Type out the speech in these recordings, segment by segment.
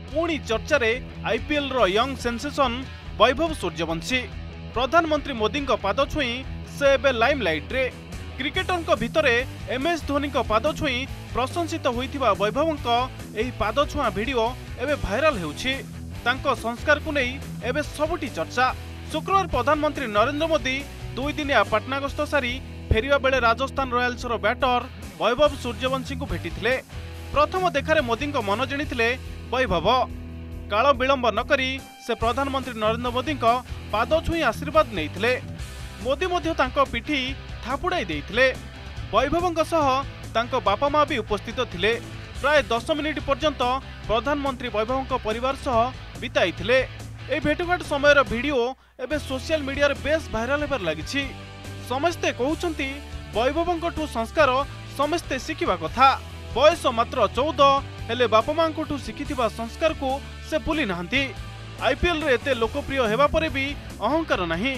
पुणी चर्चा आईपीएल रो young sensation Vaibhav Suryavanshi प्रधानमंत्री मोदी पाद छुई से एबे लाइमलाइट रे क्रिकेटर भितरे एमएस धोनी पाद छुई प्रशंसित होइथिबा वैभवंक एही पाद छुआ वीडियो एबे भाइराल हेउछि। तांको संस्कार को नहीं एबे सबुठी चर्चा। शुक्रवार प्रधानमंत्री नरेंद्र मोदी 2 दिनिया पाटना गस्त सारी फेरिया बेले राजस्थान रॉयल्स रो बैटर वैभव सूर्यवंशी को भेटिथिले। प्रथम देखारे मोदी मन जिणिथिले वैभव। काल विलंब न करी से प्रधानमंत्री नरेंद्र मोदी पाद छुई आशीर्वाद नैथिले। मोदी मध्य तांको पिठी थापुड़ाई देइथिले। वैभवंक सह तांको बापा माँ भी उपस्थित थिले। प्राय 10 मिनिट पर्यंत प्रधानमंत्री वैभवंक परिवार सह बिताइथिले। ए भेटघाट समयर वीडियो एबे सोशल मीडिया रे बेस भाइराल हेबार लागिछि। समस्ते कहउछंती वैभवंकठू संस्कार समस्ते शिखिबा कथा। बयस मात्र 14 हेले बापा मांकठू शिखिथिबा संस्कार को से भूली नाहंती। आईपीएल रे एते लोकप्रिय हेबा परे भी अहंकार नाही।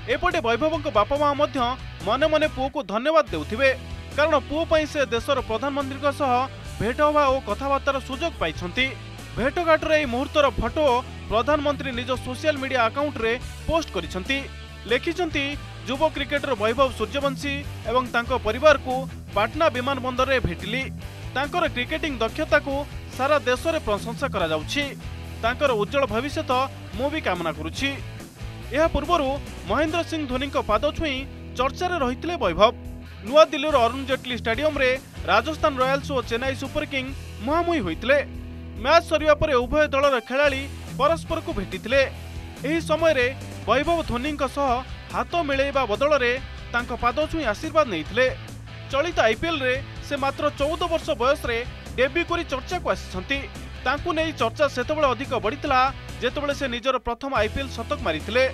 एपटे वैभवंक बापा माँ मध्य मने मने पुओ को धन्यवाद देउथिबे, कारण पुओ पई से देशर प्रधानमंत्री सह भेट होबा और कथबार्तार सुजोग पाइछंती। भेटघाट रे मुहूर्तर फोटो प्रधानमंत्री निज सोशल मीडिया अकाउंट रे पोस्ट करिसंती। लेखिसंती युव क्रिकेटर वैभव सूर्यवंशी एवं तांको परिवार को पाटना विमान बंदर रे भेटिली। तांकर क्रिकेटिंग दक्षता को सारा देश रे प्रशंसा करा जाउछि। तांकर उज्जवल भविष्य मु भी कामना करुछि। यह पूर्व महेंद्र सिंह धोनी पाद छुई चर्चा रे रहिथिले वैभव। नुआ दिल्ली अरुण जेटली स्टेडियम रे राजस्थान रॉयल्स और चेन्नई सुपर किंग मुहांमुही होइथिले। मैच सरिया परे उभय दलर खेलाड़ी परस्पर को भेटिथिले। एही समय रे वैभव धोनी सह हाथ मिलेइबा बदल रे तांको पाद छुई आशीर्वाद नैथिले। चलित आईपीएल रे से मात्र 14 वर्ष बयस रे डेब्यू करी चर्चा को आसिसंती। तांकु नै चर्चा सेतबेले अधिक बढ़ितला जेतबेले से निजर प्रथम आईपीएल शतक मारिथिले।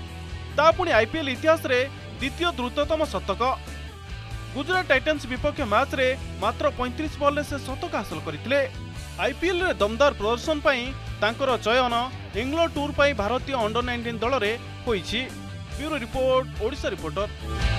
ता पुणी आईपीएल इतिहास रे द्वितीय द्रुततम शतक। गुजरात टाइटन्स विपक्ष मैच रे मात्र 35 बॉल रे से शतक हासिल करथिले। आईपीएल रे दमदार प्रदर्शन पई तांकर चयन इंग्लैंड टूर पई भारतीय अंडर 19 दल रे होईछि। Bureau report, Odisha reporter.